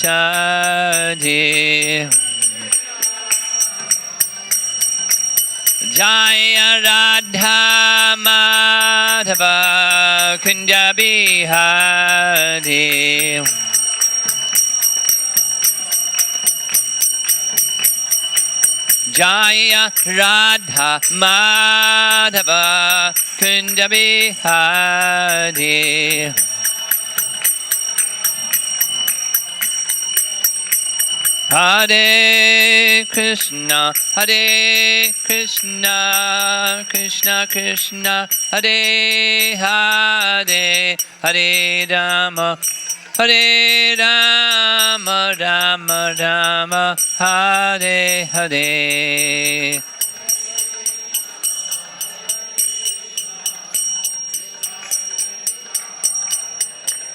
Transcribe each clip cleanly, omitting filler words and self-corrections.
Gachati Jaya Radha Madhava Kunja Bihari Jaya Radha Madhava Kunja Bihari Hare Krishna, Hare Krishna, Krishna Krishna, Hare Hare, Hare Rama, Hare Rama, Rama Rama, Hare Hare.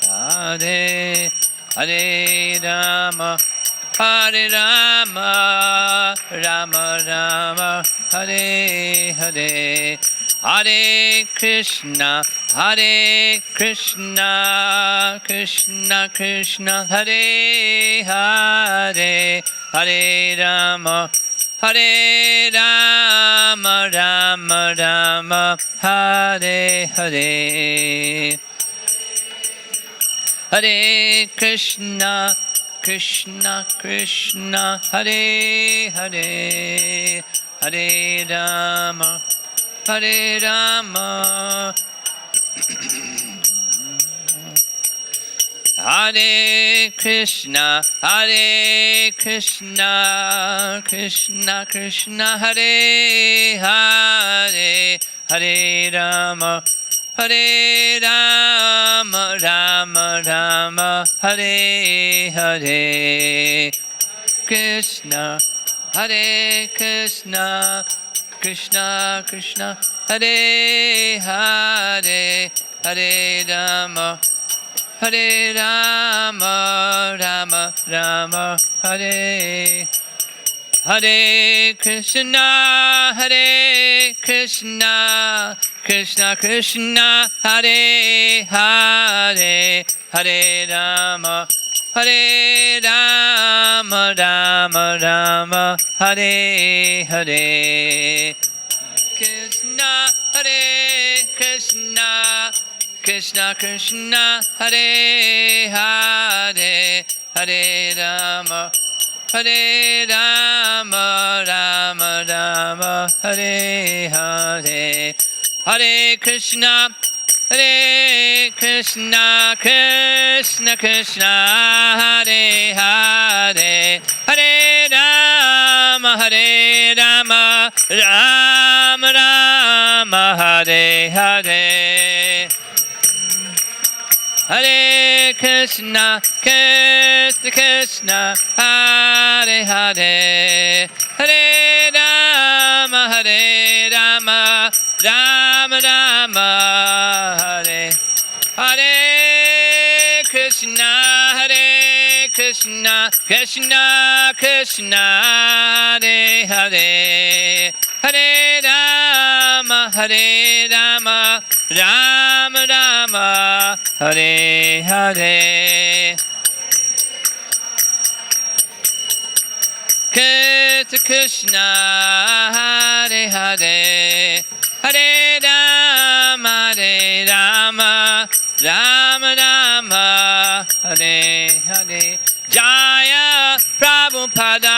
Hare Hare Rama, Hare Rama, Rama Rama, Hare Hare, Hare Krishna, Hare Krishna, Krishna Krishna, Hare Hare, Hare Rama, Hare Rama, Rama Rama, Hare Hare. Hare Krishna, Krishna Krishna, Hare Hare, Hare Rama, Hare Rama, Hare Krishna, Hare Krishna, Krishna Krishna, Hare Hare, Hare Rama, Hare Rama, Rama Rama, Hare Hare. Krishna, Hare Krishna, Krishna Krishna, Hare Hare, Hare Rama, Hare Rama, Rama Rama, Hare Hare Krishna, Hare Krishna, Krishna Krishna, Hare Hare, Hare Rama, Hare Rama, Rama Rama, Hare Hare. Krishna, Hare Krishna, Krishna Krishna, Hare Hare, Hare Rama, Hare Rama, Rama Rama, Hare Hare. Hare Krishna, Hare Krishna, Krishna Krishna, Hare Hare, Hare Rama, Hare Rama, Rama Rama, Hare Hare. Hare Krishna, Krishna Krishna, Hare Hare, Hare Rama, Hare Rama, Rama Rama, Hare Hare. Krishna, Hare Krishna, Krishna Krishna, Hare Hare, Hare Rama, Hare Rama, Rama Rama, Hare Hare. Krishna Krishna, Hare Hare, Hare Rama, Hare Rama, Rama Rama, Hare Hare. Jaya Prabhupada,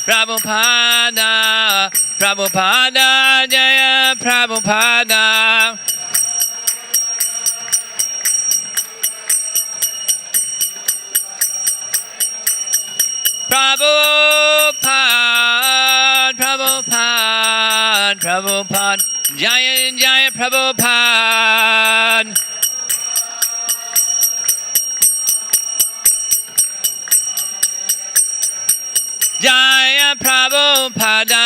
Prabhupada, Prabhupada, Jaya Prabhupada. Prabhupada, Prabhupada, Prabhupada, Jaya Jaya Prabhupada. Jaya Prabhupada,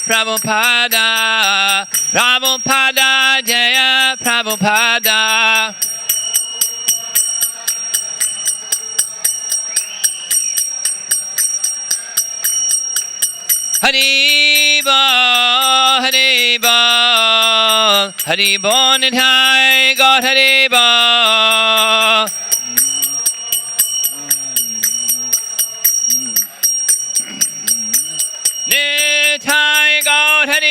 Prabhupada, Prabhupada, Jaya Prabhupada. Hari Bol, Hari Bol, Hari Bol Nithai, God Hari Bol.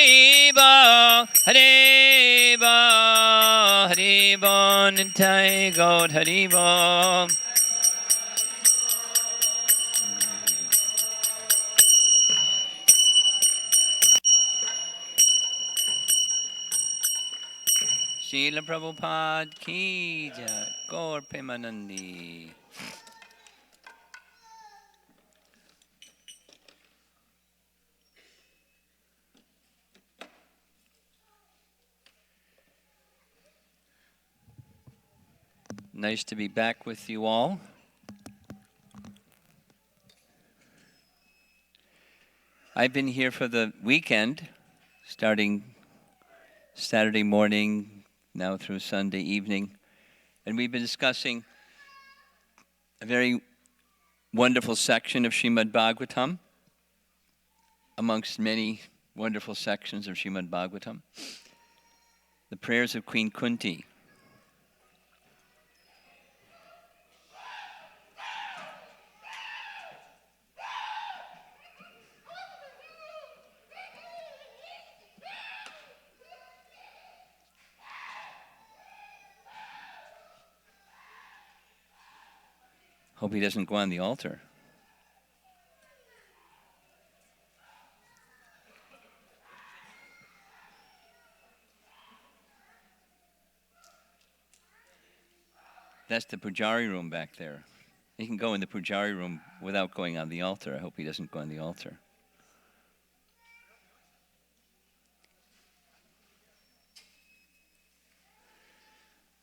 Haribo, Haribo, Haribo, Nitai God, Haribo. Srila Prabhupada ki jai, Gaur Premanandi. Nice to be back with you all. I've been here for the weekend, starting Saturday morning, now through Sunday evening. And we've been discussing a very wonderful section of Srimad Bhagavatam, amongst many wonderful sections of Srimad Bhagavatam. The prayers of Queen Kunti. Hope he doesn't go on the altar. That's the Pujari room back there. He can go in the Pujari room without going on the altar. I hope he doesn't go on the altar.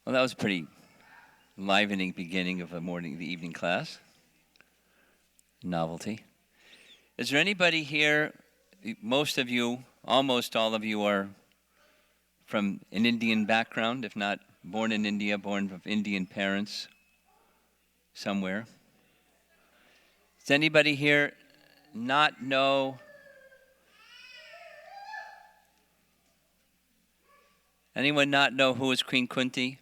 Well, that was a pretty enlivening beginning of the evening class. Novelty. Is there anybody here, most of you, almost all of you are from an Indian background, if not born in India, born of Indian parents somewhere? Does anybody here not know who is Queen Kunti?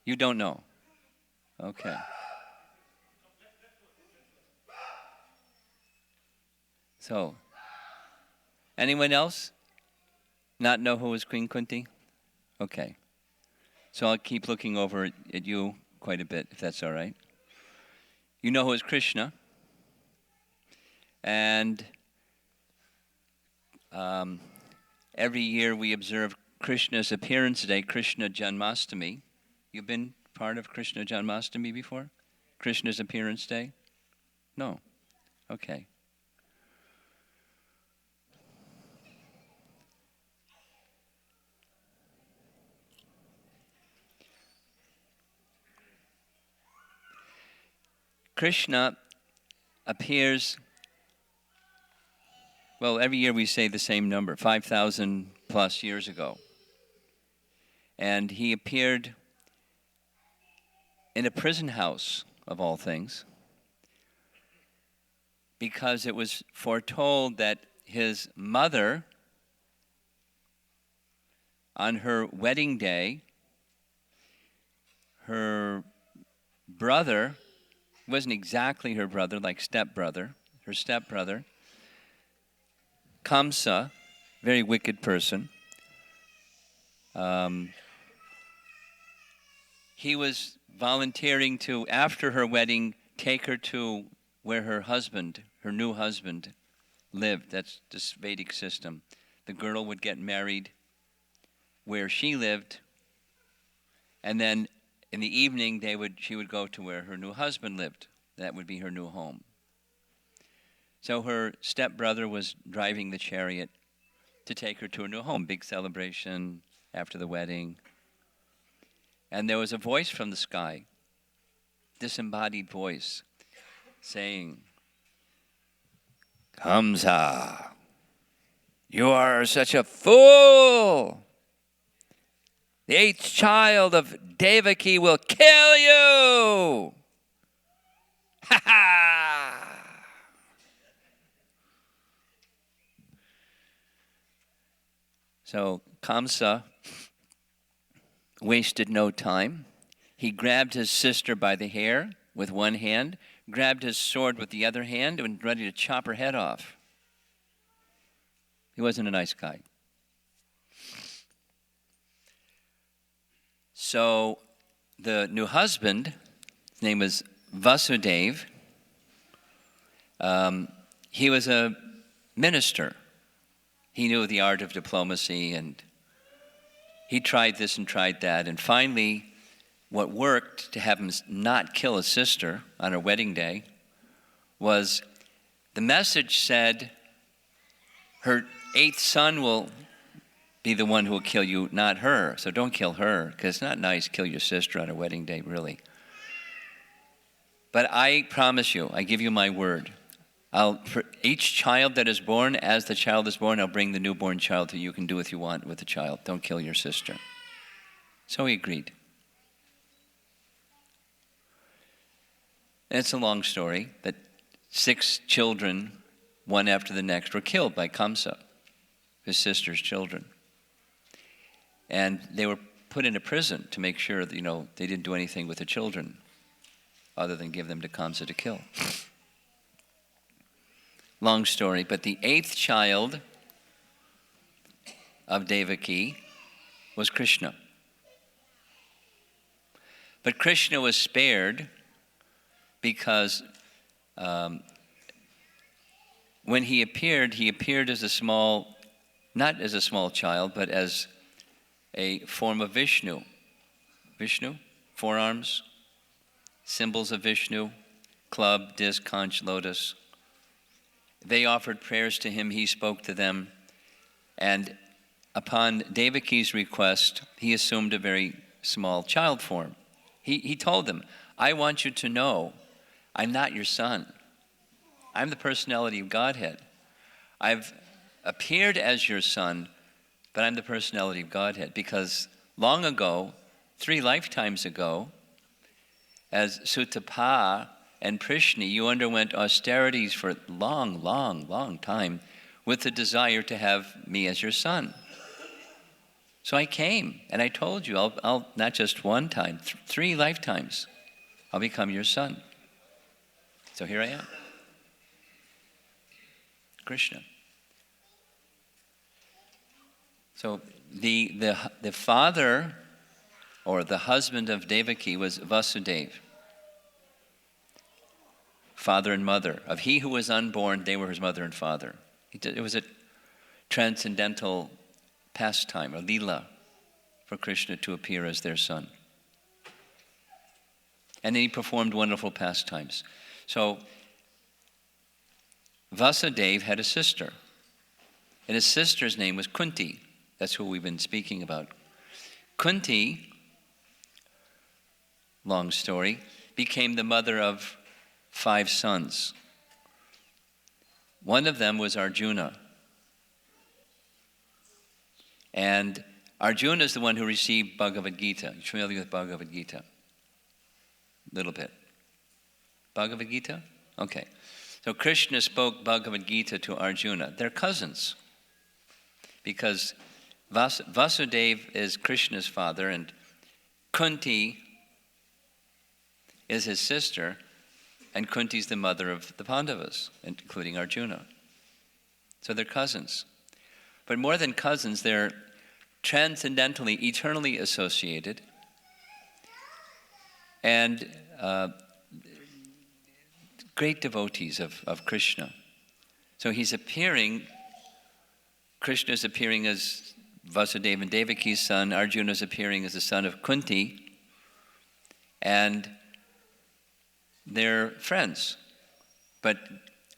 You don't know? Okay. So, anyone else not know who is Queen Kunti? Okay. So I'll keep looking over at you quite a bit, if that's all right. You know who is Krishna. And every year we observe Krishna's appearance day, Krishna Janmashtami. You've been part of Krishna Janmashtami before? Krishna's appearance day? No. Okay. Krishna appears, well, every year we say the same number, 5,000 plus years ago. And he appeared in a prison house, of all things, because it was foretold that his mother, on her wedding day, her brother, wasn't exactly her brother, like stepbrother, her stepbrother, Kamsa, very wicked person, he was volunteering to, after her wedding, take her to where her husband, her new husband, lived. That's this Vedic system. The girl would get married where she lived, and then in the evening she would go to where her new husband lived. That would be her new home. So her stepbrother was driving the chariot to take her to her new home. Big celebration after the wedding. And there was a voice from the sky, disembodied voice, saying, "Kamsa, you are such a fool. The eighth child of Devaki will kill you." Ha ha! So Kamsa wasted no time. He grabbed his sister by the hair with one hand, grabbed his sword with the other hand, and ready to chop her head off. He wasn't a nice guy. So the new husband, his name was Vasudeva. He was a minister. He knew the art of diplomacy, and he tried this and tried that. And finally, what worked to have him not kill his sister on her wedding day was the message said, her 8th son will be the one who will kill you, not her. So don't kill her, because it's not nice to kill your sister on her wedding day, really. But I promise you, I give you my word, for each child that is born, as the child is born, I'll bring the newborn child to you. You can do what you want with the child. Don't kill your sister. So he agreed. And it's a long story, but 6 children, one after the next, were killed by Kamsa, his sister's children. And they were put into prison to make sure that, they didn't do anything with the children other than give them to Kamsa to kill. Long story, but the 8th child of Devaki was Krishna. But Krishna was spared because when he appeared as not as a small child, but as a form of Vishnu. Vishnu, forearms, symbols of Vishnu, club, disc, conch, lotus. They offered prayers to him, he spoke to them, and upon Devaki's request, he assumed a very small child form. He told them, I want you to know I'm not your son. I'm the personality of Godhead. I've appeared as your son, but I'm the personality of Godhead, because long ago, 3 lifetimes ago, as Sutapa and Prishni, you underwent austerities for a long, long, long time with the desire to have me as your son. So I came, and I told you, I'll not just one time, 3 lifetimes, I'll become your son. So here I am. Krishna. So the father or the husband of Devaki was Vasudeva. Father and mother. Of he who was unborn, they were his mother and father. It was a transcendental pastime, or lila, for Krishna to appear as their son. And then he performed wonderful pastimes. So Vasudeva had a sister, and his sister's name was Kunti. That's who we've been speaking about. Kunti, long story, became the mother of 5 sons. One of them was Arjuna. And Arjuna is the one who received Bhagavad Gita. You're familiar with Bhagavad Gita? A little bit. Bhagavad Gita? Okay. So Krishna spoke Bhagavad Gita to Arjuna. They're cousins, because Vasudeva is Krishna's father, and Kunti is his sister, and Kunti's the mother of the Pandavas, including Arjuna. So they're cousins. But more than cousins, they're transcendentally, eternally associated, and great devotees of Krishna. So he's appearing, Krishna is appearing as Vasudeva and Devaki's son, Arjuna is appearing as the son of Kunti, and they're friends. But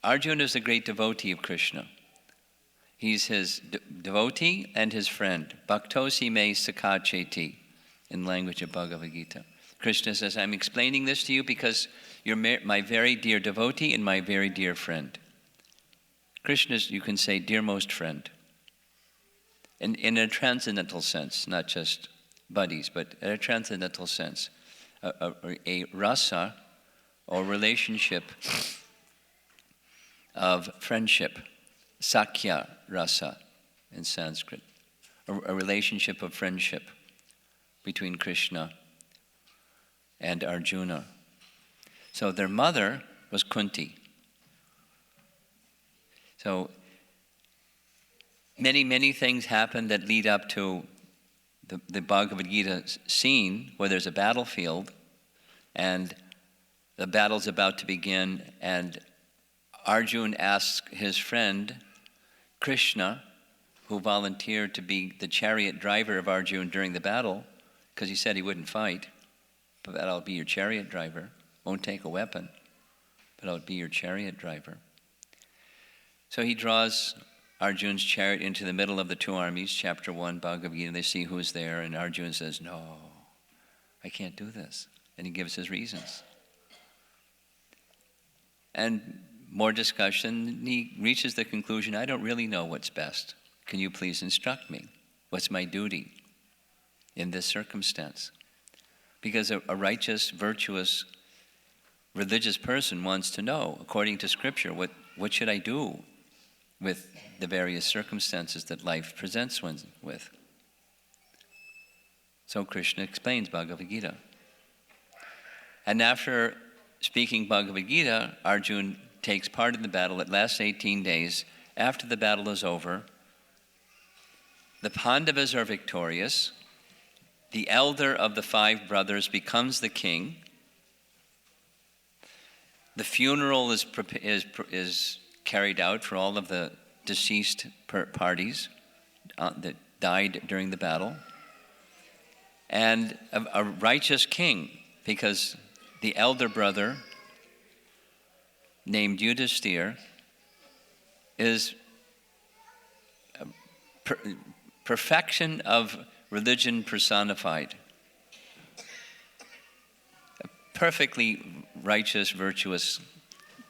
Arjuna is a great devotee of Krishna. He's his devotee and his friend. Bhaktosi me sakacheti, in language of Bhagavad Gita. Krishna says, I'm explaining this to you because you're my very dear devotee and my very dear friend. Krishna is, you can say, dearmost friend. In a transcendental sense, not just buddies, but in a transcendental sense. A rasa, or relationship of friendship. Sakya rasa in Sanskrit. A relationship of friendship between Krishna and Arjuna. So their mother was Kunti. So many, many things happen that lead up to the Bhagavad Gita scene where there's a battlefield and the battle's about to begin, and Arjuna asks his friend Krishna, who volunteered to be the chariot driver of Arjuna during the battle, because he said he wouldn't fight, but that I'll be your chariot driver, won't take a weapon, but I'll be your chariot driver. So he draws Arjuna's chariot into the middle of the two armies, chapter 1, Bhagavad Gita, and they see who's there, and Arjuna says, no, I can't do this. And he gives his reasons. And more discussion, he reaches the conclusion, I don't really know what's best. Can you please instruct me? What's my duty in this circumstance? Because a righteous, virtuous, religious person wants to know, according to Scripture, what should I do with the various circumstances that life presents one with. So Krishna explains Bhagavad Gita. And after speaking Bhagavad Gita, Arjuna takes part in the battle. It lasts 18 days. After the battle is over, the Pandavas are victorious. The elder of the 5 brothers becomes the king. The funeral is carried out for all of the deceased parties that died during the battle. And a righteous king, because the elder brother named Yudhisthira is perfection of religion personified. A perfectly righteous, virtuous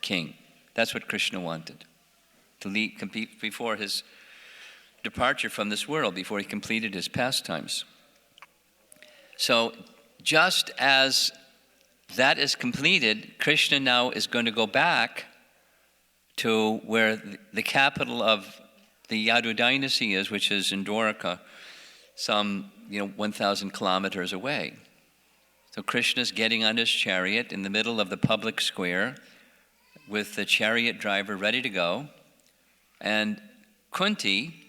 king. That's what Krishna wanted. To compete before his departure from this world, before he completed his pastimes. So just as that is completed, Krishna now is going to go back to where the capital of the Yadu dynasty is, which is in Dwarka, some 1,000 kilometers away. So Krishna's getting on his chariot in the middle of the public square with the chariot driver ready to go. And Kunti,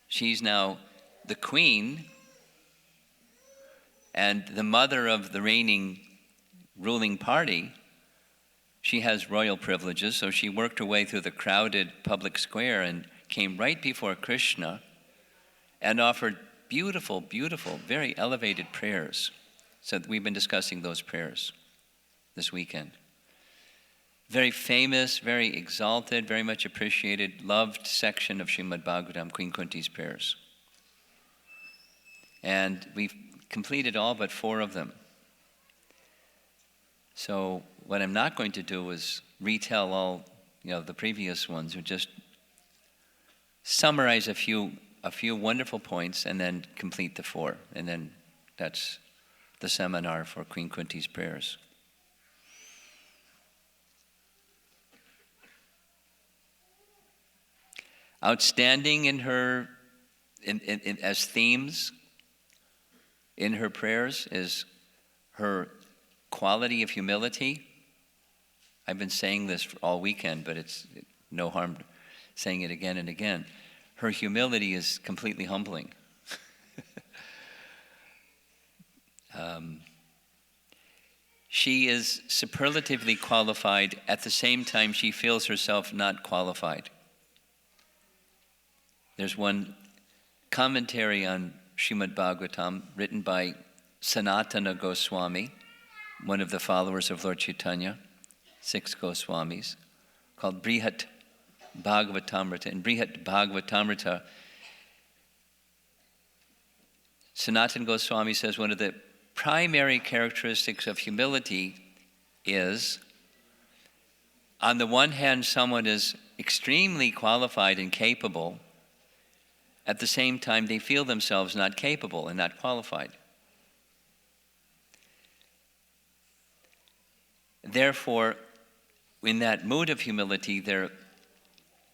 she's now the queen and the mother of the reigning ruling party. She has royal privileges, so she worked her way through the crowded public square and came right before Krishna and offered beautiful, beautiful, very elevated prayers. So we've been discussing those prayers this weekend. Very famous, very exalted, very much appreciated, loved section of Srimad Bhagavatam, Queen Kunti's prayers. And we've completed all but 4 of them. So what I'm not going to do is retell all the previous ones, or just summarize a few wonderful points and then complete the 4. And then that's the seminar for Queen Kunti's prayers. Outstanding in her, as themes in her prayers, is her quality of humility. I've been saying this all weekend, but it's no harm saying it again and again. Her humility is completely humbling. She is superlatively qualified. At the same time, she feels herself not qualified. There's one commentary on Srimad Bhagavatam written by Sanatana Goswami, one of the followers of Lord Chaitanya, 6 Goswamis, called Brihat Bhagavatamrita. In Brihat Bhagavatamrita, Sanatana Goswami says one of the primary characteristics of humility is, on the one hand, someone is extremely qualified and capable. At the same time, they feel themselves not capable and not qualified. Therefore, in that mood of humility, they're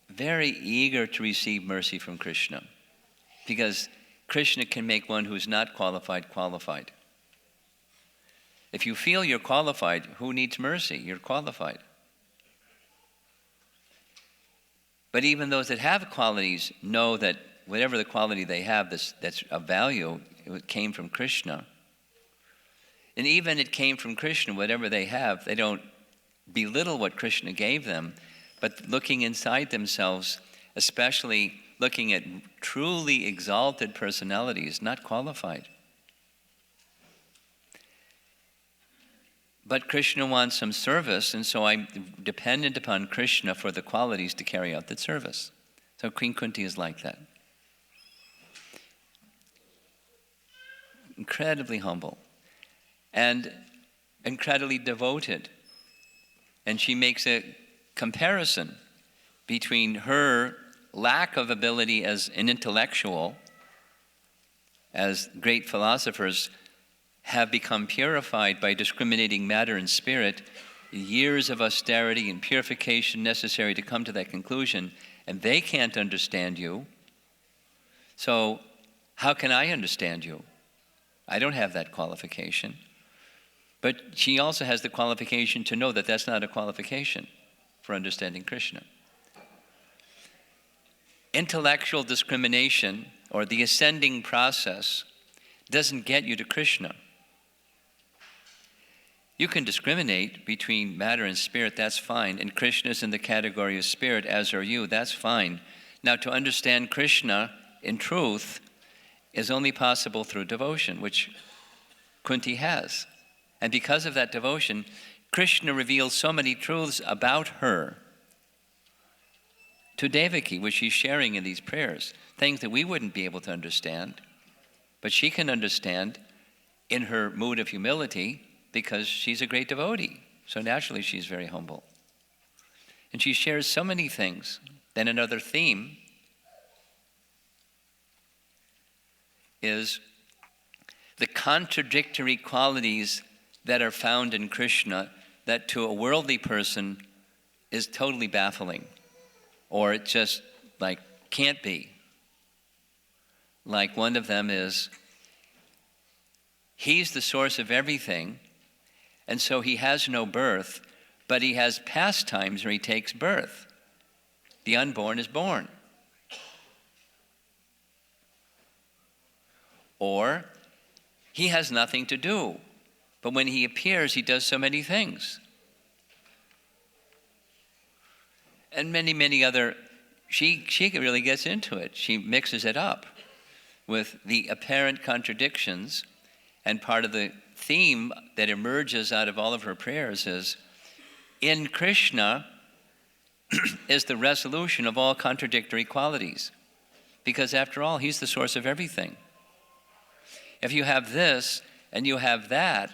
very eager to receive mercy from Krishna, because Krishna can make one who's not qualified qualified. If you feel you're qualified, who needs mercy? You're qualified. But even those that have qualities know that whatever the quality they have that's of value, it came from Krishna. And even it came from Krishna, whatever they have, they don't belittle what Krishna gave them, but looking inside themselves, especially looking at truly exalted personalities, not qualified. But Krishna wants some service, and so I'm dependent upon Krishna for the qualities to carry out that service. So Queen Kunti is like that. Incredibly humble and incredibly devoted. And she makes a comparison between her lack of ability as an intellectual, as great philosophers have become purified by discriminating matter and spirit, years of austerity and purification necessary to come to that conclusion, and they can't understand you. So how can I understand you? I don't have that qualification. But she also has the qualification to know that that's not a qualification for understanding Krishna. Intellectual discrimination, or the ascending process, doesn't get you to Krishna. You can discriminate between matter and spirit, that's fine, and Krishna is in the category of spirit, as are you, that's fine. Now, to understand Krishna in truth is only possible through devotion, which Kunti has. And because of that devotion, Krishna reveals so many truths about her to Devaki, which she's sharing in these prayers, things that we wouldn't be able to understand, but she can understand in her mood of humility because she's a great devotee. So naturally she's very humble. And she shares so many things. Then another theme is the contradictory qualities that are found in Krishna that to a worldly person is totally baffling, or it just like can't be. Like one of them is, he's the source of everything, and so he has no birth, but he has pastimes where he takes birth. The unborn is born. Or he has nothing to do, but when he appears, he does so many things. And many, many other, she really gets into it. She mixes it up with the apparent contradictions, and part of the theme that emerges out of all of her prayers is, in Krishna is the resolution of all contradictory qualities. Because after all, he's the source of everything. If you have this and you have that,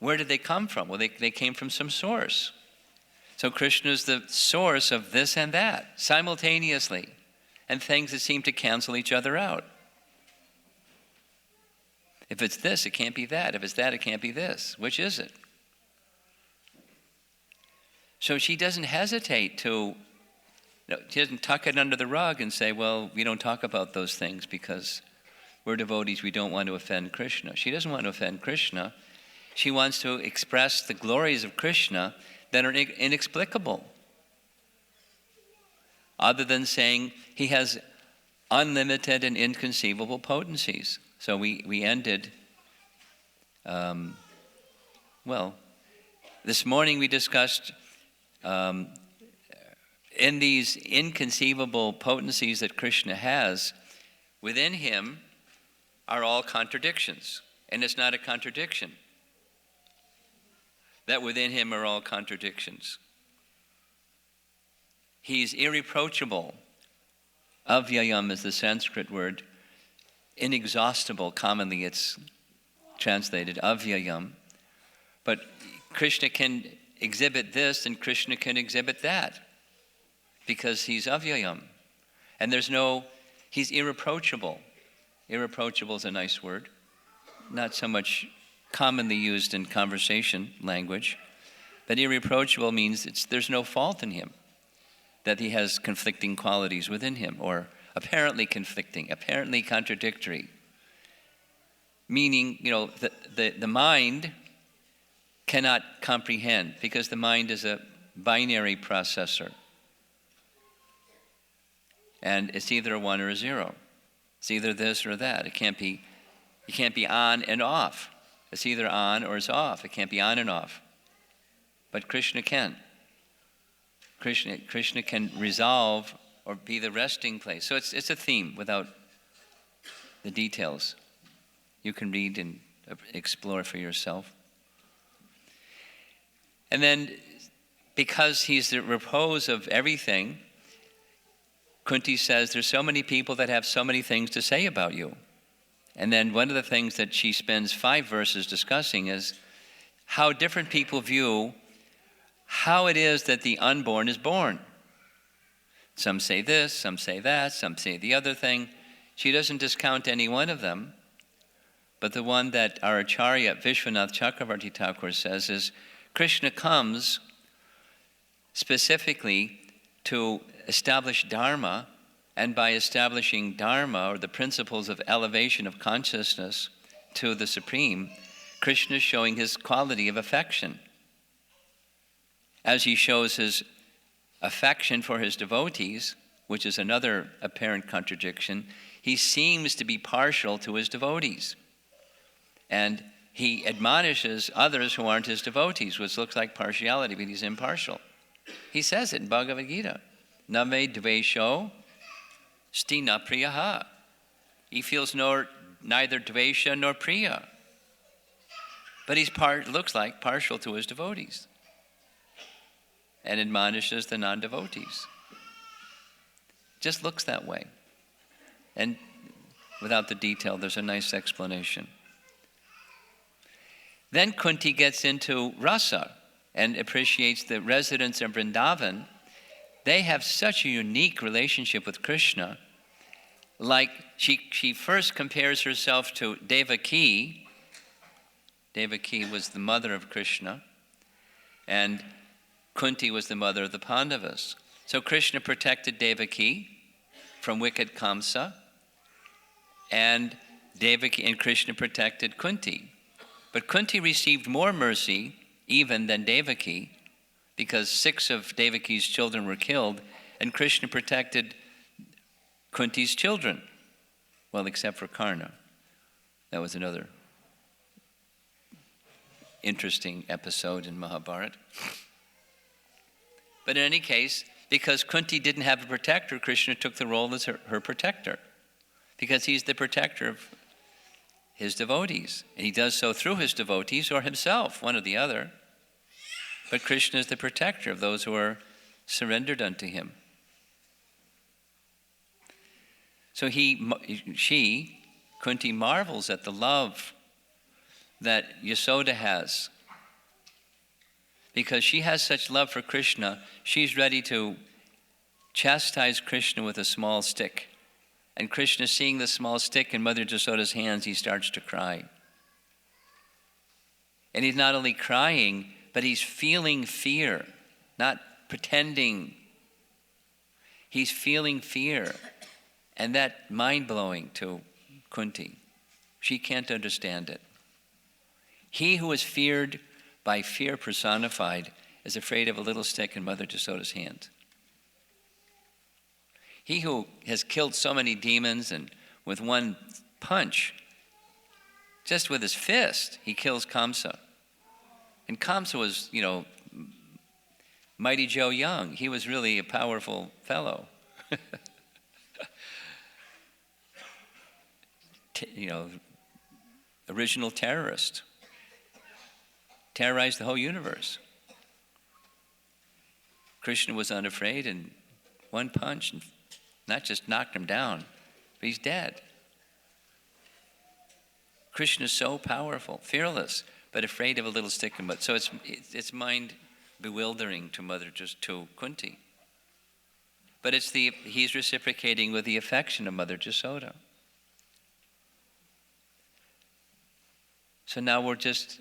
where did they come from? Well, they came from some source. So Krishna is the source of this and that simultaneously, and things that seem to cancel each other out. If it's this, it can't be that. If it's that, it can't be this. Which is it? So she doesn't hesitate to, she doesn't tuck it under the rug and say, well, we don't talk about those things because we're devotees, we don't want to offend Krishna. She doesn't want to offend Krishna. She wants to express the glories of Krishna that are inexplicable. Other than saying he has unlimited and inconceivable potencies. So we ended, this morning we discussed in these inconceivable potencies that Krishna has, within him are all contradictions. And it's not a contradiction. That within him are all contradictions. He's irreproachable. Avyayam is the Sanskrit word. Inexhaustible, commonly it's translated avyayam. But Krishna can exhibit this and Krishna can exhibit that because he's avyayam. And he's irreproachable. Irreproachable is a nice word. Not so much commonly used in conversation language. But irreproachable means there's no fault in him. That he has conflicting qualities within him, or apparently conflicting, apparently contradictory. Meaning, the mind cannot comprehend because the mind is a binary processor. And it's either a 1 or a 0. It's either this or that. You can't be on and off. It's either on or it's off. It can't be on and off. But Krishna can. Krishna can resolve or be the resting place. So it's a theme without the details. You can read and explore for yourself. And then, because he's the repose of everything, Kunti says, there's so many people that have so many things to say about you. And then one of the things that she spends 5 verses discussing is how different people view how it is that the unborn is born. Some say this, some say that, some say the other thing. She doesn't discount any one of them, but the one that our Acharya Vishwanath Chakravarti Thakur says is Krishna comes specifically to establish Dharma, and by establishing Dharma, or the principles of elevation of consciousness to the Supreme, Krishna is showing his quality of affection. As he shows his affection for his devotees, which is another apparent contradiction, he seems to be partial to his devotees. And he admonishes others who aren't his devotees, which looks like partiality, but he's impartial. He says it in Bhagavad Gita. Name dvesho stina priyaha. He feels neither dvesha nor priya. But he's looks like partial to his devotees and admonishes the non-devotees. Just looks that way. And without the detail, there's a nice explanation. Then Kunti gets into rasa and appreciates the residents of Vrindavan. They have such a unique relationship with Krishna. Like she first compares herself to Devaki. Devaki was the mother of Krishna, and Kunti was the mother of the Pandavas. So Krishna protected Devaki from wicked Kamsa, and Devaki and Krishna protected Kunti. But Kunti received more mercy even than Devaki, because 6 of Devaki's children were killed, and Krishna protected Kunti's children. Well, except for Karna. That was another interesting episode in Mahabharata. But in any case, because Kunti didn't have a protector, Krishna took the role as her protector, because he's the protector of his devotees. And he does so through his devotees or himself, one or the other. But Krishna is the protector of those who are surrendered unto him. So Kunti marvels at the love that Yasoda has. Because she has such love for Krishna, she's ready to chastise Krishna with a small stick. And Krishna, seeing the small stick in Mother Yasoda's hands, he starts to cry. And he's not only crying, but he's feeling fear, not pretending. He's feeling fear. And that's mind-blowing to Kunti. She can't understand it. He who is feared by fear personified is afraid of a little stick in Mother Yasoda's hand. He who has killed so many demons and with one punch, just with his fist, he kills Kamsa. And Kamsa was, Mighty Joe Young. He was really a powerful fellow. Original terrorist. Terrorized the whole universe. Krishna was unafraid, and one punch, and not just knocked him down, but he's dead. Krishna is so powerful, fearless, but afraid of a little stick in mud. So it's mind bewildering to Kunti. But he's reciprocating with the affection of Mother Yasoda. So now we're just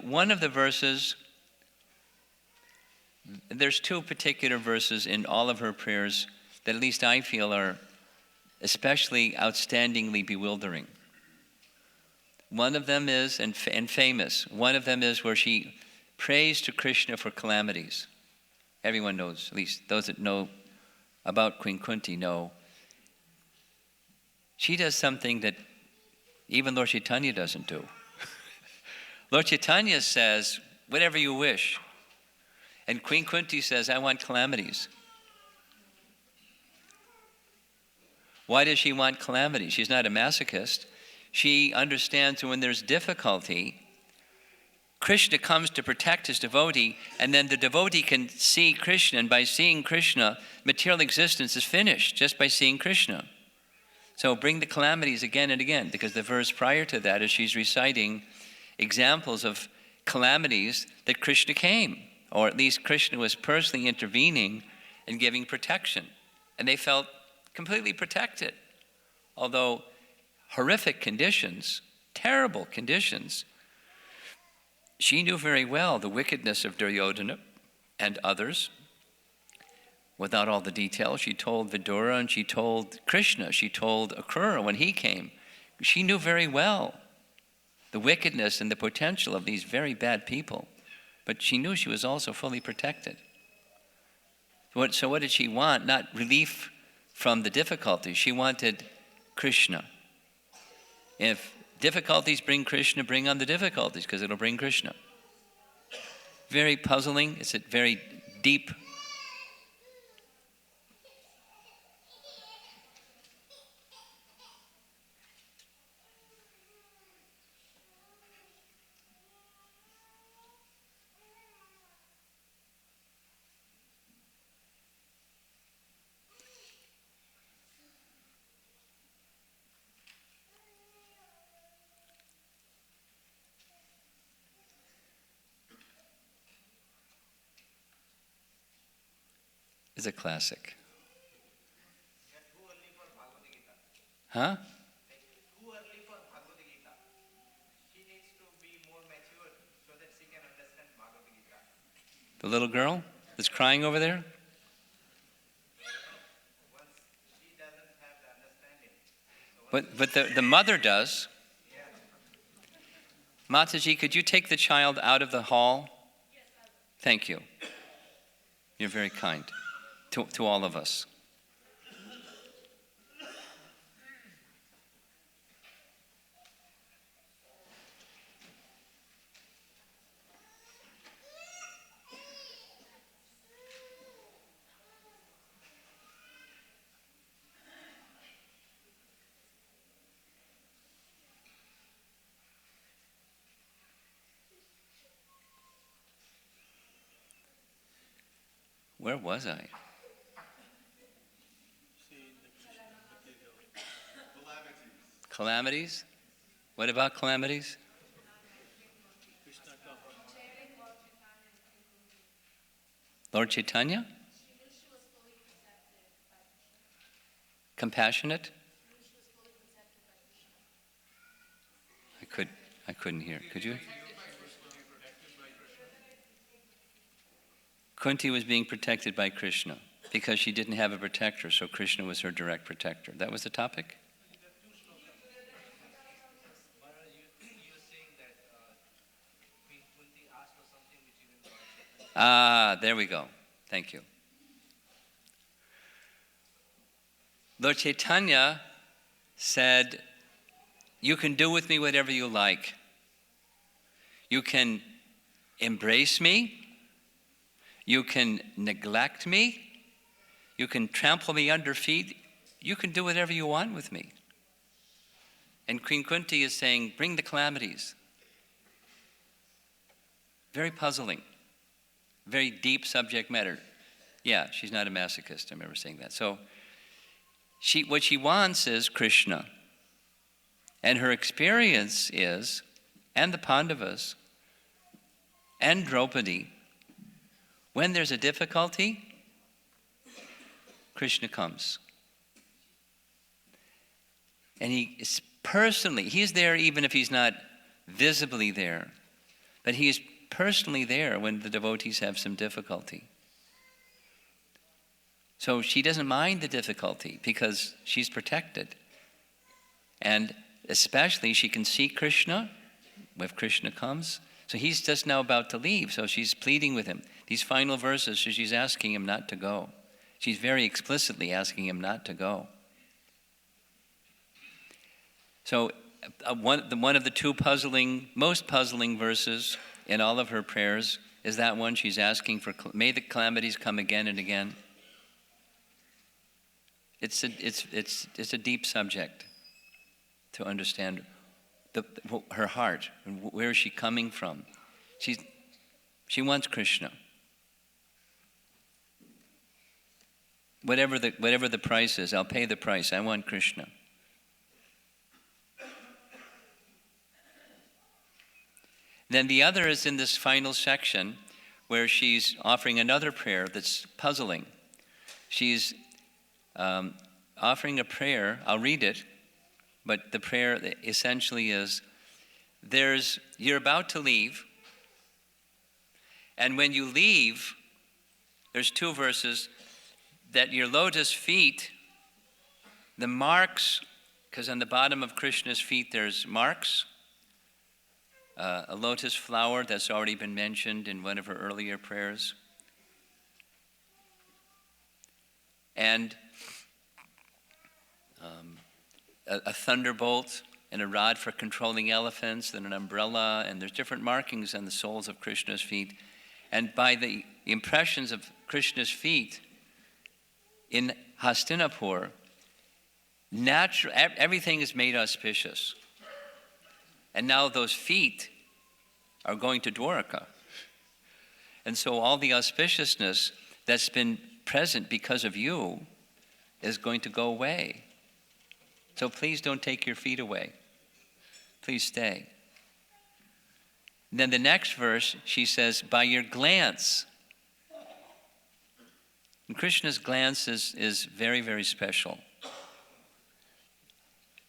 one of the verses. There's 2 particular verses in all of her prayers that at least I feel are especially outstandingly bewildering. One of them is, and famous, one of them is where she prays to Krishna for calamities. Everyone knows, at least those that know about Queen Kunti know, she does something that even Lord Chaitanya doesn't do. Lord Chaitanya says, whatever you wish. And Queen Kunti says, I want calamities. Why does she want calamities? She's not a masochist. She understands when there's difficulty, Krishna comes to protect his devotee, and then the devotee can see Krishna, and by seeing Krishna, material existence is finished just by seeing Krishna. So bring the calamities again and again, because the verse prior to that is she's reciting examples of calamities that Krishna came, or at least Krishna was personally intervening and giving protection. And they felt completely protected, although horrific conditions, terrible conditions. She knew very well the wickedness of Duryodhana and others. Without all the details, she told Vidura and she told Krishna, she told Akrura when he came. She knew very well the wickedness and the potential of these very bad people, but she knew she was also fully protected. So what did she want? Not relief from the difficulties. She wanted Krishna. If difficulties bring Krishna, bring on the difficulties, because it'll bring Krishna. Very puzzling. It's a very deep. Is a classic. Huh? Too early for Bhagavad Gita. She needs to be more mature so that she can understand Bhagavad Gita. The little girl that's crying over there? Once she doesn't have the understanding. But the mother does. Mataji, could you take the child out of the hall? Thank you. You're very kind to all of us. Where was I? Calamities? What about calamities? Lord Chaitanya? Compassionate? I couldn't hear. Could you? Kunti was being protected by Krishna because she didn't have a protector, so Krishna was her direct protector. That was the topic? Ah, there we go. Thank you. Lord Chaitanya said, you can do with me whatever you like. You can embrace me. You can neglect me. You can trample me under feet. You can do whatever you want with me. And Queen Kunti is saying, bring the calamities. Very puzzling. Very deep subject matter. Yeah, she's not a masochist. I remember saying that. So what she wants is Krishna. And her experience is, and the Pandavas, and Draupadi, when there's a difficulty, Krishna comes. And he is personally, he's there even if he's not visibly there, but he is personally there when the devotees have some difficulty. So she doesn't mind the difficulty because she's protected. And especially she can see Krishna if Krishna comes. So he's just now about to leave, so she's pleading with him. These final verses, she's asking him not to go. She's very explicitly asking him not to go. So one of the two most puzzling verses in all of her prayers is that one. She's asking for, may the calamities come again and again. It's a deep subject to understand her heart and where is she coming from. She wants Krishna. Whatever the price is, I'll pay the price. I want Krishna. Then the other is in this final section where she's offering another prayer that's puzzling. She's offering a prayer. I'll read it, but the prayer essentially is, you're about to leave, and when you leave, there's two verses, that your lotus feet, the marks, because on the bottom of Krishna's feet there's marks, a lotus flower that's already been mentioned in one of her earlier prayers, and a thunderbolt, and a rod for controlling elephants, and an umbrella, and there's different markings on the soles of Krishna's feet. And by the impressions of Krishna's feet in Hastinapur, everything is made auspicious. And now those feet are going to Dwaraka. And so all the auspiciousness that's been present because of you is going to go away. So please don't take your feet away. Please stay. And then the next verse, she says, by your glance. And Krishna's glance is very, very special.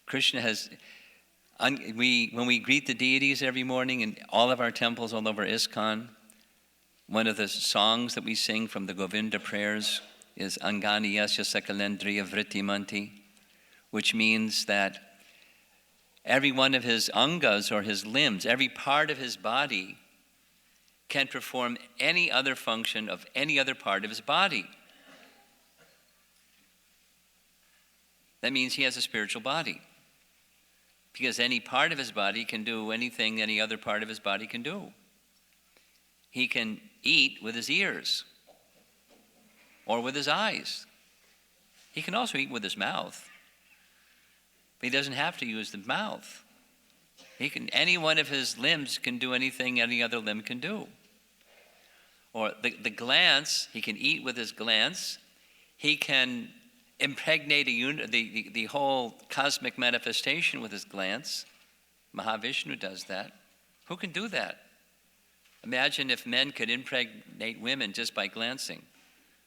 Krishna has, when we greet the deities every morning in all of our temples all over ISKCON, one of the songs that we sing from the Govinda prayers is Angani Yasya Sakalendriya Vrittimanti, which means that every one of his angas, or his limbs, every part of his body can perform any other function of any other part of his body. That means he has a spiritual body, because any part of his body can do anything any other part of his body can do. He can eat with his ears or with his eyes. He can also eat with his mouth. But he doesn't have to use the mouth. Any one of his limbs can do anything any other limb can do. Or the glance, he can eat with his glance. He can impregnate the whole cosmic manifestation with his glance. Mahavishnu does that. Who can do that? Imagine if men could impregnate women just by glancing.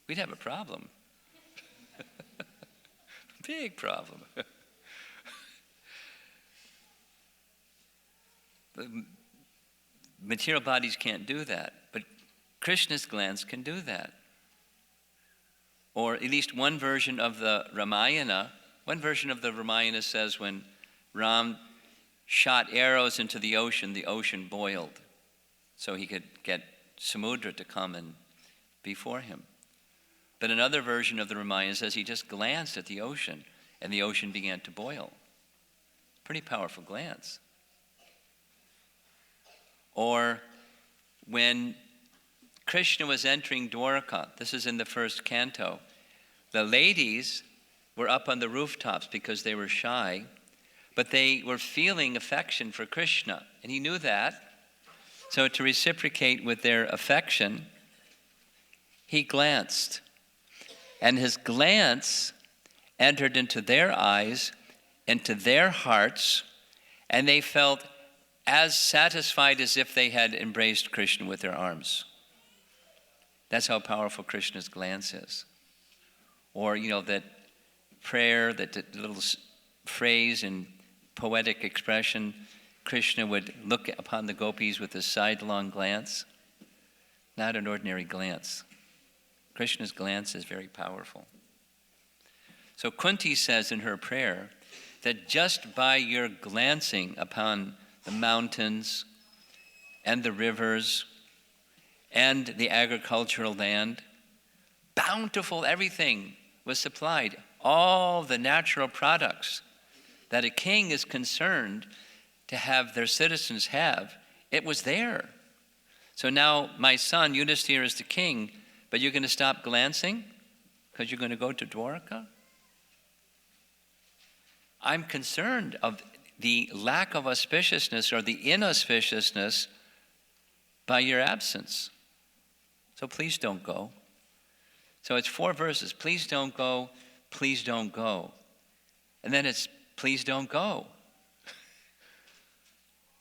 We'd have a problem. Big problem. Material bodies can't do that, but Krishna's glance can do that. Or at least one version of the Ramayana says when Ram shot arrows into the ocean boiled, so he could get Samudra to come and before him. But another version of the Ramayana says he just glanced at the ocean, and the ocean began to boil. Pretty powerful glance. Or when Krishna was entering Dwaraka, this is in the first canto, the ladies were up on the rooftops because they were shy, but they were feeling affection for Krishna, and he knew that. So to reciprocate with their affection, he glanced, and his glance entered into their eyes, into their hearts, and they felt as satisfied as if they had embraced Krishna with their arms. That's how powerful Krishna's glance is. Or, that prayer, that little phrase in poetic expression, Krishna would look upon the gopis with a sidelong glance. Not an ordinary glance. Krishna's glance is very powerful. So Kunti says in her prayer that just by your glancing upon the mountains and the rivers and the agricultural land. Bountiful, everything was supplied. All the natural products that a king is concerned to have their citizens have, it was there. So now my son, Yudhisthira, is the king, but you're going to stop glancing because you're going to go to Dwarka? I'm concerned of the lack of auspiciousness or the inauspiciousness by your absence. So please don't go. So it's 4 verses. Please don't go, please don't go. And then it's please don't go.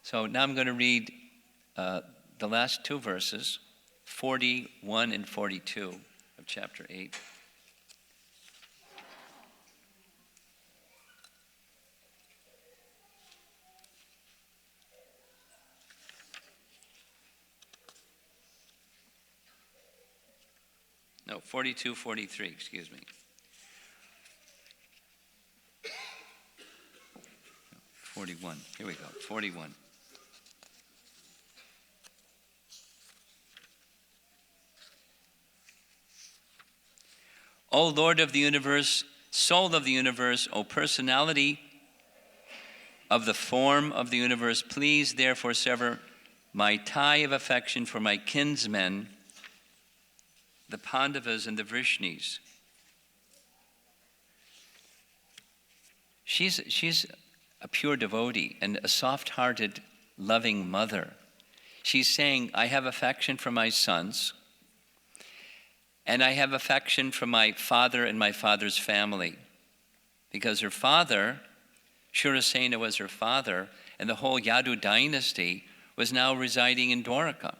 So now I'm going to read the last 2 verses, 41 and 42 of chapter 8. No, 42, 43, excuse me. 41, here we go, 41. O Lord of the universe, soul of the universe, O personality of the form of the universe, please therefore sever my tie of affection for my kinsmen, the Pandavas and the Vrishnis. She's a pure devotee and a soft-hearted, loving mother. She's saying, I have affection for my sons, and I have affection for my father and my father's family. Because her father, Shurasena was her father, and the whole Yadu dynasty was now residing in Dwarka.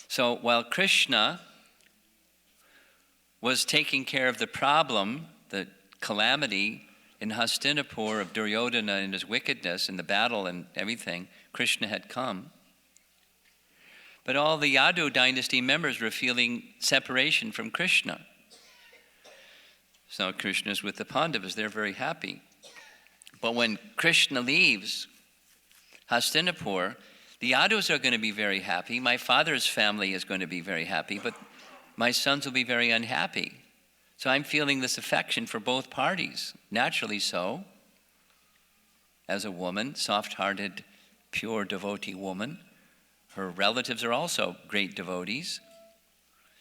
So while Krishna was taking care of the problem, the calamity in Hastinapur of Duryodhana and his wickedness and the battle and everything, Krishna had come. But all the Yadu dynasty members were feeling separation from Krishna. So Krishna's with the Pandavas, they're very happy. But when Krishna leaves Hastinapur, the Yadus are going to be very happy. My father's family is going to be very happy, but my sons will be very unhappy. So I'm feeling this affection for both parties, naturally so. As a woman, soft-hearted, pure devotee woman, her relatives are also great devotees.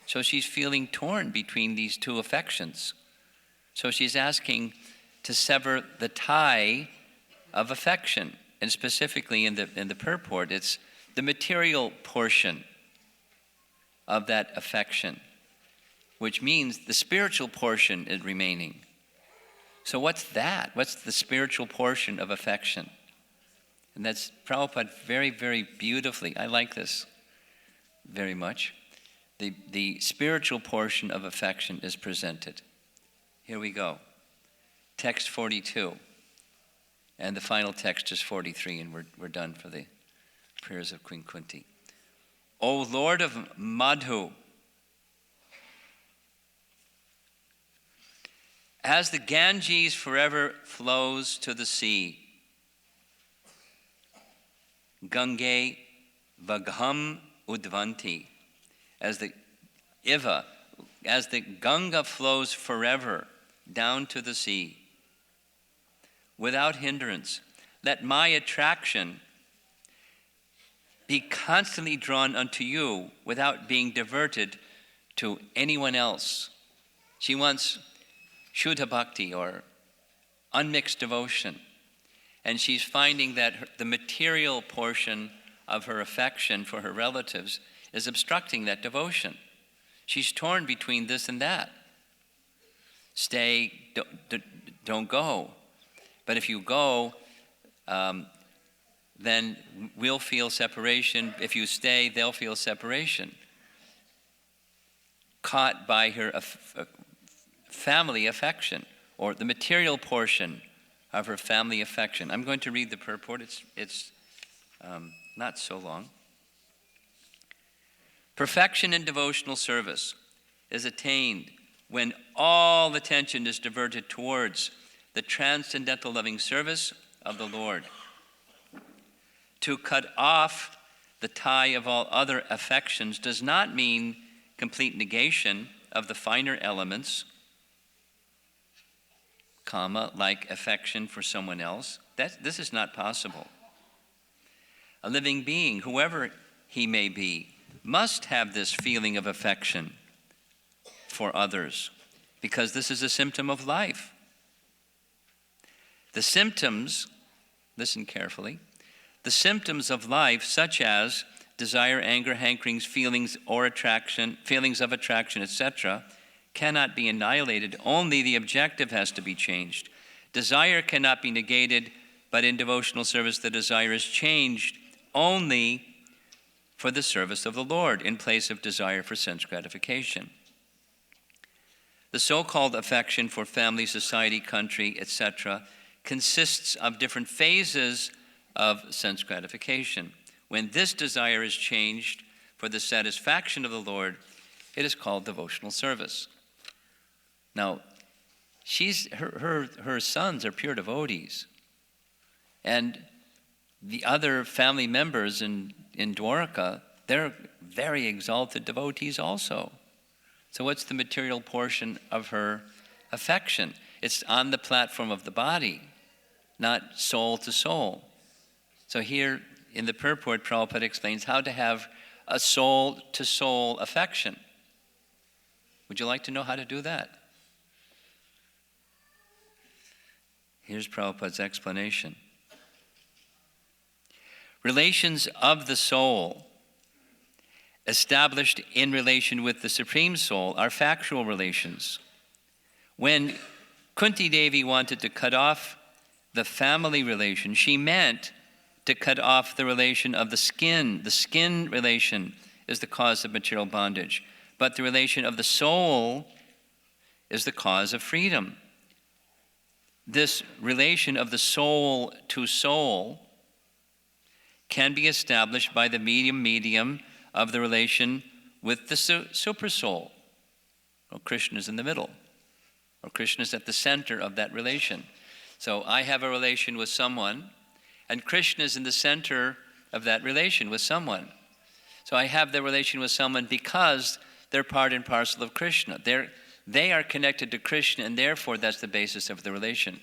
So she's feeling torn between these two affections. So she's asking to sever the tie of affection, and specifically in the purport, it's the material portion of that affection, which means the spiritual portion is remaining. So what's that? What's the spiritual portion of affection? And that's Prabhupada very, very beautifully, I like this very much. The spiritual portion of affection is presented. Here we go. Text 42. And the final text is 43, and we're done for the prayers of Queen Kunti. O Lord of Madhu, as the Ganges forever flows to the sea, Gange Vagham Udvanti, as the Ganga flows forever down to the sea, without hindrance, let my attraction be constantly drawn unto you without being diverted to anyone else. She wants Shuddha Bhakti, or unmixed devotion. And she's finding that the material portion of her affection for her relatives is obstructing that devotion. She's torn between this and that. Stay, don't go. But if you go, then we'll feel separation. If you stay, they'll feel separation. Caught by her family affection, or the material portion of her family affection. I'm going to read the purport. It's not so long. Perfection in devotional service is attained when all attention is diverted towards the transcendental loving service of the Lord. To cut off the tie of all other affections does not mean complete negation of the finer elements, like affection for someone else. This is not possible. A living being, whoever he may be, must have this feeling of affection for others, because this is a symptom of life. The symptoms, listen carefully, the symptoms of life, such as desire, anger, hankerings, feelings of attraction, etc., cannot be annihilated. Only the objective has to be changed. Desire cannot be negated, but in devotional service the desire is changed only for the service of the Lord in place of desire for sense gratification. The so-called affection for family, society, country, etc., consists of different phases of sense gratification. When this desire is changed for the satisfaction of the Lord, it is called devotional service. Now, her sons are pure devotees, and the other family members in Dwarka, they're very exalted devotees also. So what's the material portion of her affection? It's on the platform of the body, not soul to soul. So here in the purport, Prabhupada explains how to have a soul-to-soul affection. Would you like to know how to do that? Here's Prabhupada's explanation. Relations of the soul established in relation with the Supreme Soul are factual relations. When Kunti Devi wanted to cut off the family relation, she meant to cut off the relation of the skin. The skin relation is the cause of material bondage, but the relation of the soul is the cause of freedom. This relation of the soul to soul can be established by the medium of the relation with the super soul. Well, Krishna is in the middle, or Krishna is at the center of that relation. So I have a relation with someone, and Krishna is in the center of that relation with someone. So I have the relation with someone because they're part and parcel of Krishna. They are connected to Krishna, and therefore that's the basis of the relation.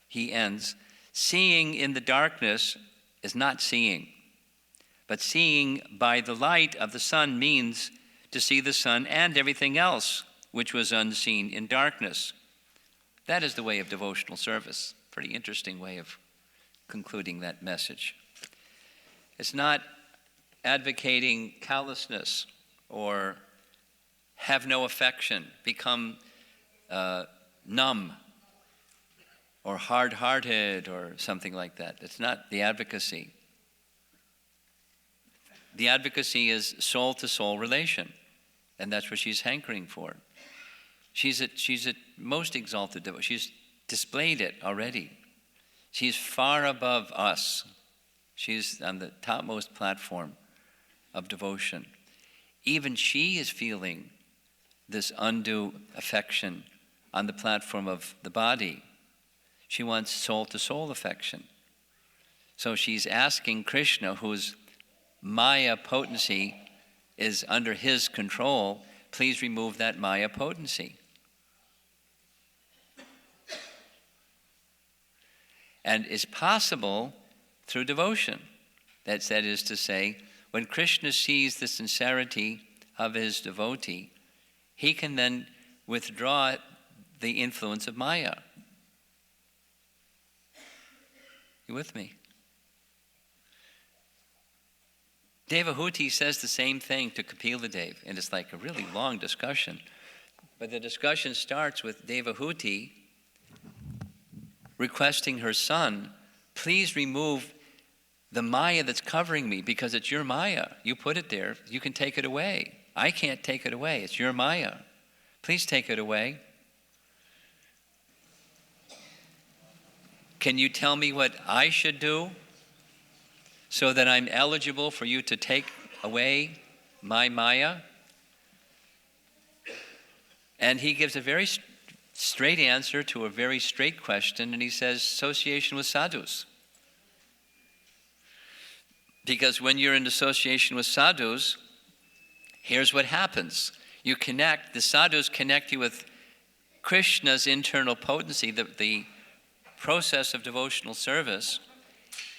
He ends, seeing in the darkness is not seeing, but seeing by the light of the sun means to see the sun and everything else which was unseen in darkness. That is the way of devotional service. Pretty interesting way of concluding that message. It's not advocating callousness or have no affection, become numb or hard-hearted or something like that. It's not the advocacy. The advocacy is soul-to-soul relation, and that's what she's hankering for. She's at most exalted. She's displayed it already. She's far above us. She's on the topmost platform of devotion. Even she is feeling this undue affection on the platform of the body. She wants soul-to-soul affection. So she's asking Krishna, whose Maya potency is under his control, please remove that Maya potency. And it's possible through devotion. That is to say, when Krishna sees the sincerity of his devotee, he can then withdraw the influence of Maya. You with me? Devahuti says the same thing to Kapila Dev, and it's like a really long discussion. But the discussion starts with Devahuti requesting her son, please remove the Maya that's covering me, because it's your Maya. You put it there. You can take it away. I can't take it away. It's your Maya. Please take it away. Can you tell me what I should do so that I'm eligible for you to take away my Maya? And he gives a very straight answer to a very straight question, and he says association with sadhus. Because when you're in association with sadhus, here's what happens. You connect, the sadhus connect you with Krishna's internal potency, the process of devotional service.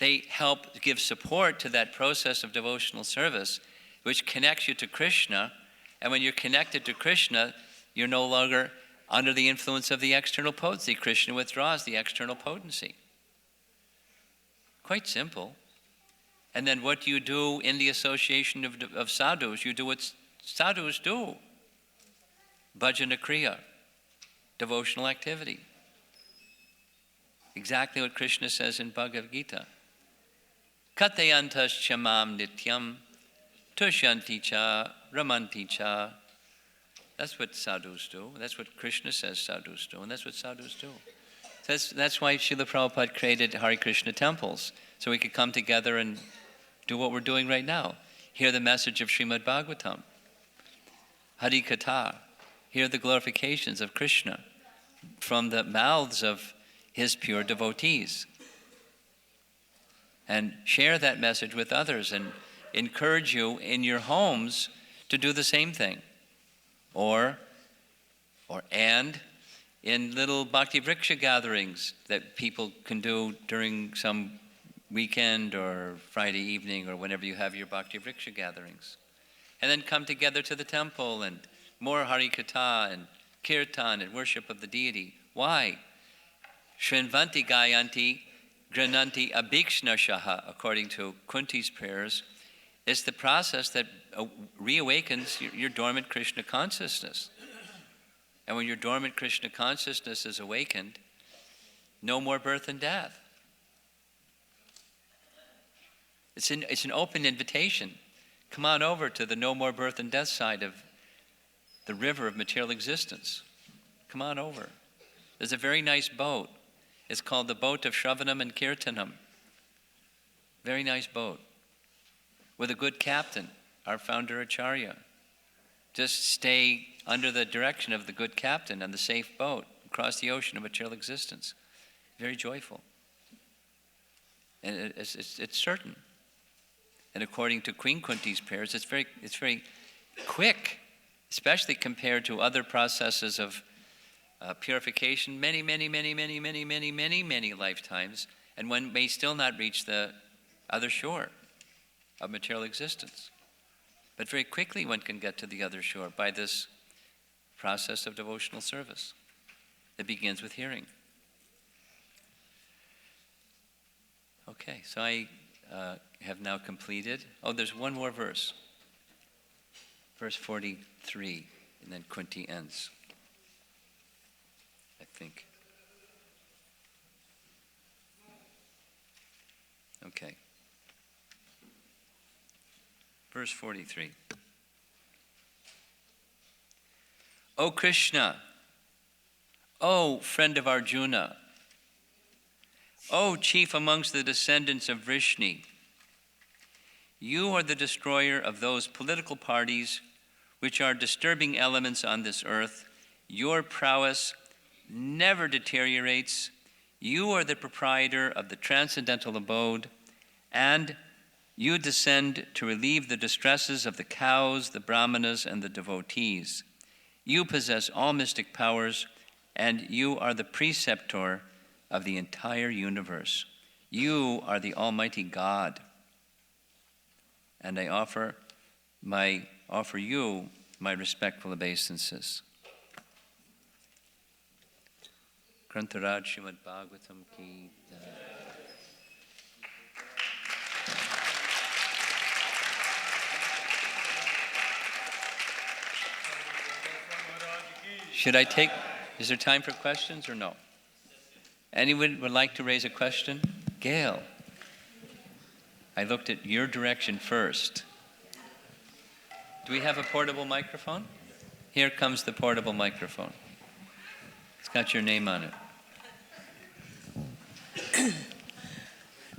They help give support to that process of devotional service, which connects you to Krishna. And when you're connected to Krishna, you're no longer under the influence of the external potency. Krishna withdraws the external potency. Quite simple. And then what do you do in the association of sadhus? You do what sadhus do. Bhajana kriya, devotional activity. Exactly what Krishna says in Bhagavad Gita. Kathayantas chamam nityam tushanti cha ramanti cha. That's what sadhus do. That's what Krishna says sadhus do, and that's what sadhus do. That's why Srila Prabhupada created Hare Krishna temples, so we could come together and do what we're doing right now. Hear the message of Srimad Bhagavatam. Hari Katha. Hear the glorifications of Krishna from the mouths of his pure devotees. And share that message with others and encourage you in your homes to do the same thing. And in little Bhakti Vriksha gatherings that people can do during some weekend or Friday evening or whenever you have your Bhakti Vriksha gatherings. And then come together to the temple and more Hari Katha and Kirtan and worship of the deity. Why? Shrinvanti Gayanti Grananti Abhikshna Shaha, according to Kunti's prayers, is the process that reawakens your dormant Krishna consciousness. And when your dormant Krishna consciousness is awakened, no more birth and death. It's an open invitation. Come on over to the no more birth and death side of the river of material existence. Come on over. There's a very nice boat. It's called the boat of Shravanam and Kirtanam. Very nice boat. With a good captain, our founder Acharya. Just stay under the direction of the good captain on the safe boat across the ocean of material existence. Very joyful. And it's certain. And according to Queen Kunti's prayers, it's very quick, especially compared to other processes of purification, many lifetimes, and one may still not reach the other shore of material existence. But very quickly one can get to the other shore by this process of devotional service that begins with hearing. Okay, so I have now completed. Oh, there's one more verse. Verse 43, and then Kunti ends, I think. Okay. Verse 43. O Krishna, O friend of Arjuna, O chief amongst the descendants of Vrishni, you are the destroyer of those political parties which are disturbing elements on this earth. Your prowess never deteriorates. You are the proprietor of the transcendental abode, and you descend to relieve the distresses of the cows, the brahmanas, and the devotees. You possess all mystic powers, and you are the preceptor of the entire universe. You are the Almighty God. And I offer you my respectful obeisances. Grantaraj Srimad Bhagavatam ki jai. Is there time for questions or no? Anyone would like to raise a question? Gail. I looked at your direction first. Do we have a portable microphone? Here comes the portable microphone. It's got your name on it.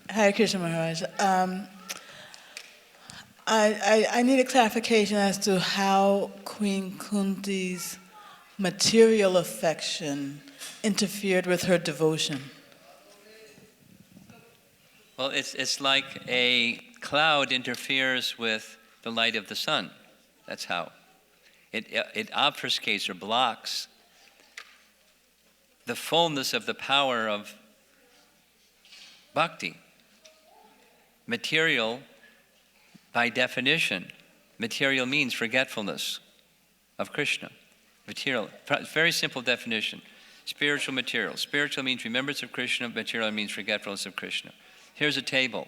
Hare Krishna Maharaj. I need a clarification as to how Queen Kunti's material affection interfered with her devotion? Well, it's like a cloud interferes with the light of the sun. That's how. It obfuscates or blocks the fullness of the power of bhakti. Material, by definition, material means forgetfulness of Krishna. Material, very simple definition. Spiritual material. Spiritual means remembrance of Krishna. Material means forgetfulness of Krishna. Here's a table.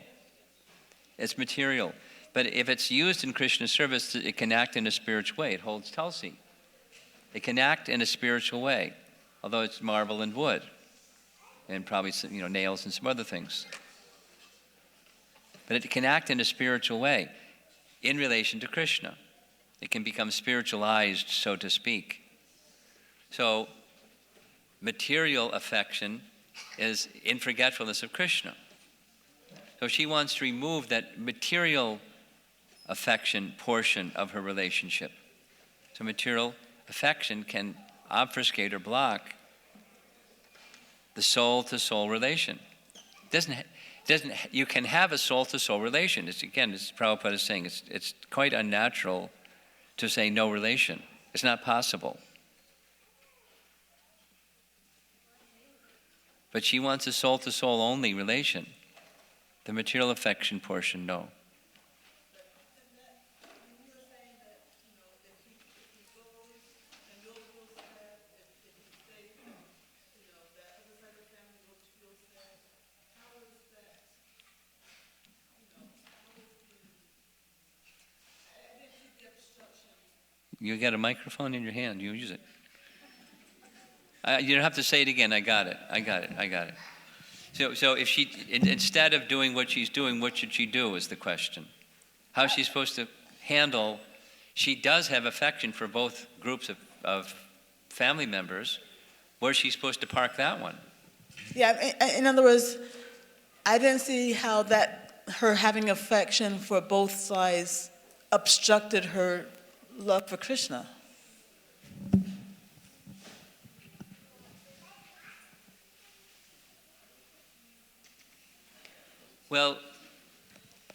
It's material. But if it's used in Krishna's service, it can act in a spiritual way. It holds tulsi. It can act in a spiritual way, although it's marble and wood, and probably some, nails and some other things. But it can act in a spiritual way in relation to Krishna. It can become spiritualized, so to speak. So, material affection is in forgetfulness of Krishna. So she wants to remove that material affection portion of her relationship. So material affection can obfuscate or block the soul-to-soul relation. You can have a soul-to-soul relation. As Prabhupada is saying, it's quite unnatural to say no relation. It's not possible. But she wants a soul-to-soul only relation. The material affection portion, no. You got a microphone in your hand. You use it. You don't have to say it again. I got it. So if she, instead of doing what she's doing, what should she do is the question. How is she supposed to handle, she does have affection for both groups of family members. Where's she supposed to park that one? Yeah, in other words, I didn't see how her having affection for both sides obstructed her love for Krishna. Well,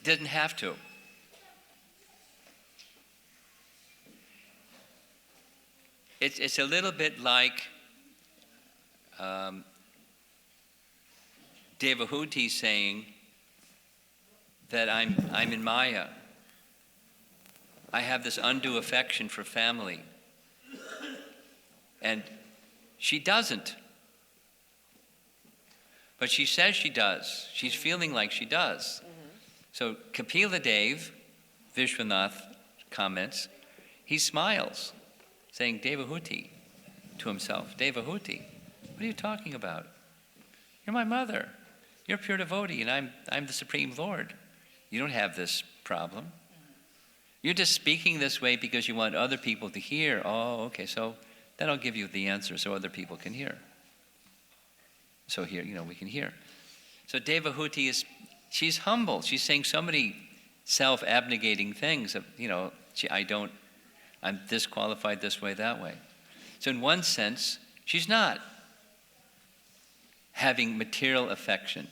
didn't have to. It's a little bit like Devahuti saying that I'm in Maya. I have this undue affection for family. And she doesn't. But she says she does. She's feeling like she does. So Kapila Dev, Vishwanath comments, he smiles, saying Devahuti to himself. Devahuti, what are you talking about? You're my mother. You're a pure devotee, and I'm the Supreme Lord. You don't have this problem. You're just speaking this way because you want other people to hear. Oh, okay, so then I'll give you the answer so other people can hear. So here, we can hear. So Devahuti she's humble. She's saying so many self-abnegating things of, I'm disqualified this way, that way. So in one sense, she's not having material affection.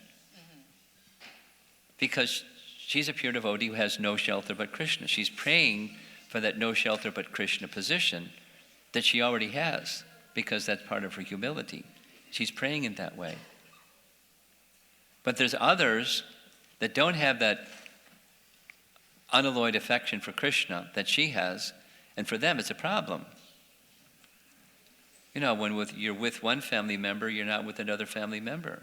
Because she's a pure devotee who has no shelter but Krishna. She's praying for that no shelter but Krishna position that she already has, because that's part of her humility. She's praying in that way. But there's others that don't have that unalloyed affection for Krishna that she has, and for them it's a problem. When you're with one family member, you're not with another family member.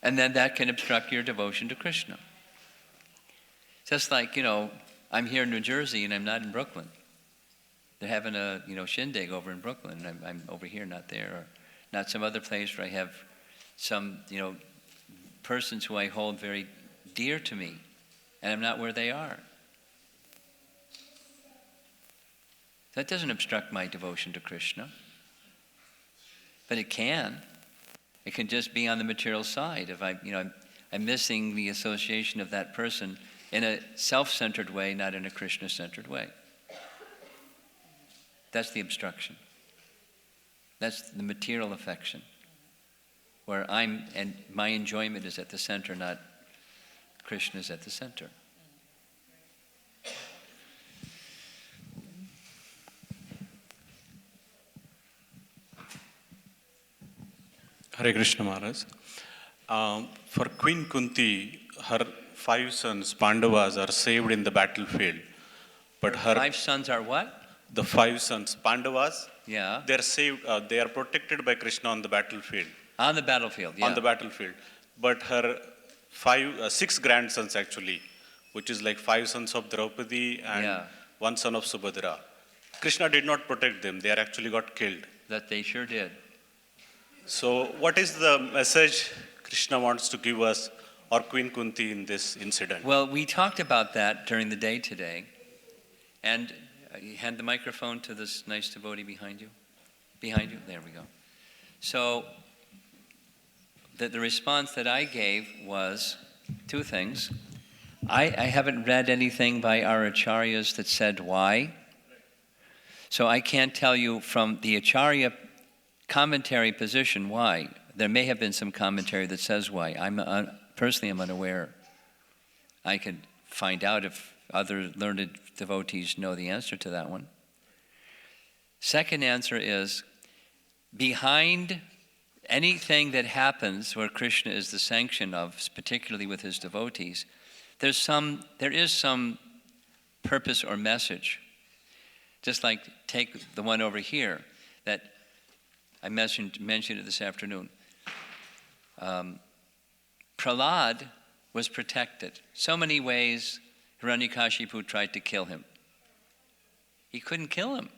And then that can obstruct your devotion to Krishna. Just like, I'm here in New Jersey and I'm not in Brooklyn. They're having a, shindig over in Brooklyn, and I'm over here, not there, or not some other place where I have some, persons who I hold very dear to me, and I'm not where they are. That doesn't obstruct my devotion to Krishna. But it can. It can just be on the material side. If I'm missing the association of that person in a self-centered way, not in a Krishna-centered way. That's the obstruction. That's the material affection, where and my enjoyment is at the center, not Krishna is at the center. Hare Krishna Maharaj. For Queen Kunti, her 5 sons, Pandavas, are saved in the battlefield. But her 5 sons are what? the 5 sons, Pandavas, Yeah. they are saved, they are protected by Krishna on the battlefield. On the battlefield, yeah. On the battlefield. But her 6 grandsons actually, which is like 5 sons of Draupadi and 1 son of Subhadra. Krishna did not protect them. They are actually got killed. That they sure did. So what is the message Krishna wants to give us or Queen Kunti in this incident? Well, we talked about that during the day today. And you hand the microphone to this nice devotee behind you. Behind you? There we go. So the response that I gave was 2 things. I haven't read anything by our acharyas that said why. So I can't tell you from the acharya commentary position why. There may have been some commentary that says why. Personally, I'm unaware. I could find out if other learned devotees know the answer to that one. Second answer is, behind anything that happens where Krishna is the sanction of, particularly with his devotees, there is some purpose or message. Just like take the one over here that I mentioned it this afternoon. Prahlad was protected. So many ways Hiranyakashipu tried to kill him. He couldn't kill him.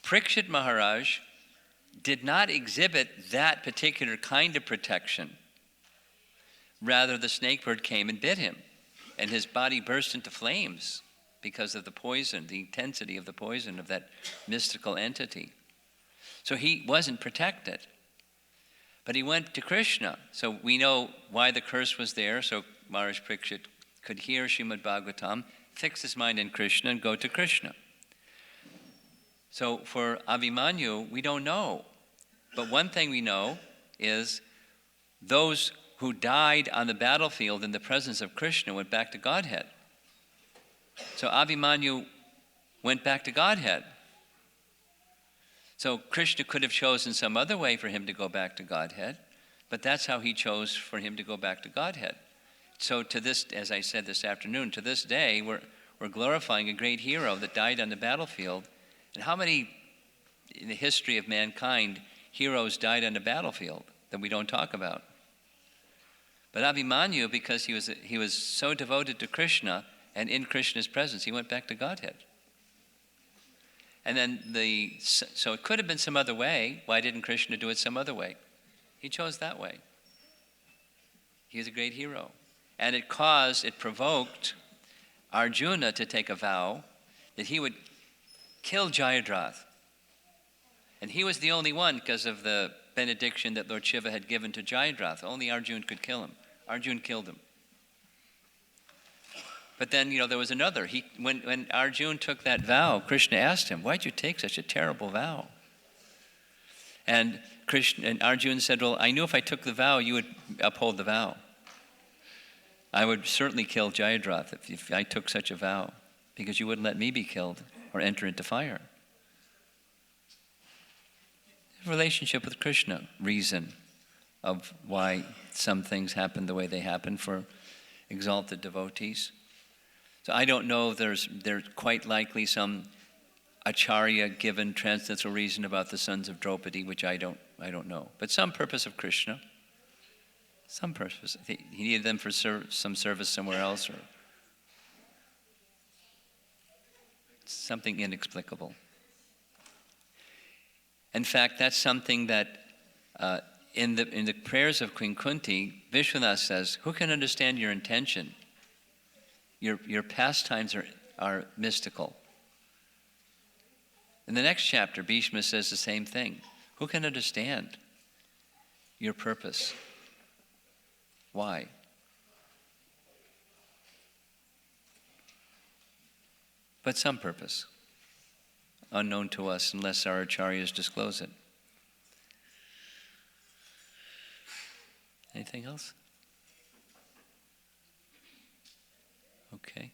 Parikshit Maharaj did not exhibit that particular kind of protection. Rather, the snakebird came and bit him, and his body burst into flames because of the poison, the intensity of the poison of that mystical entity. So he wasn't protected. But he went to Krishna. So we know why the curse was there, so Maharaj Parikshit could hear Srimad Bhagavatam, fix his mind in Krishna, and go to Krishna. So for Abhimanyu, we don't know. But one thing we know is those who died on the battlefield in the presence of Krishna went back to Godhead. So Abhimanyu went back to Godhead. So Krishna could have chosen some other way for him to go back to Godhead, but that's how he chose for him to go back to Godhead. So to this, as I said this afternoon, to this day, we're glorifying a great hero that died on the battlefield. And how many in the history of mankind heroes died on the battlefield that we don't talk about? But Abhimanyu, because he was so devoted to Krishna and in Krishna's presence, he went back to Godhead. And then so it could have been some other way. Why didn't Krishna do it some other way? He chose that way. He is a great hero. And it provoked Arjuna to take a vow that he would kill Jayadratha. And he was the only one, because of the benediction that Lord Shiva had given to Jayadratha. Only Arjuna could kill him. Arjuna killed him. But then, there was another. When Arjuna took that vow, Krishna asked him, "Why'd you take such a terrible vow?" And Arjuna said, "Well, I knew if I took the vow, you would uphold the vow. I would certainly kill Jayadratha if I took such a vow, because you wouldn't let me be killed or enter into fire." Relationship with Krishna, reason of why some things happen the way they happen for exalted devotees. So I don't know if there's quite likely some acharya given transcendental reason about the sons of Draupadi, which I don't know. But some purpose of Krishna, some purpose. He needed them for some service somewhere else, or something inexplicable. In fact, that's something that in the prayers of Queen Kunti, Vishwanath says, "Who can understand your intention? Your pastimes are mystical." In the next chapter, Bhishma says the same thing. Who can understand your purpose? Why? But some purpose, unknown to us unless our acharyas disclose it. Anything else? Okay.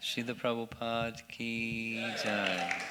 Srila Prabhupada ki jai.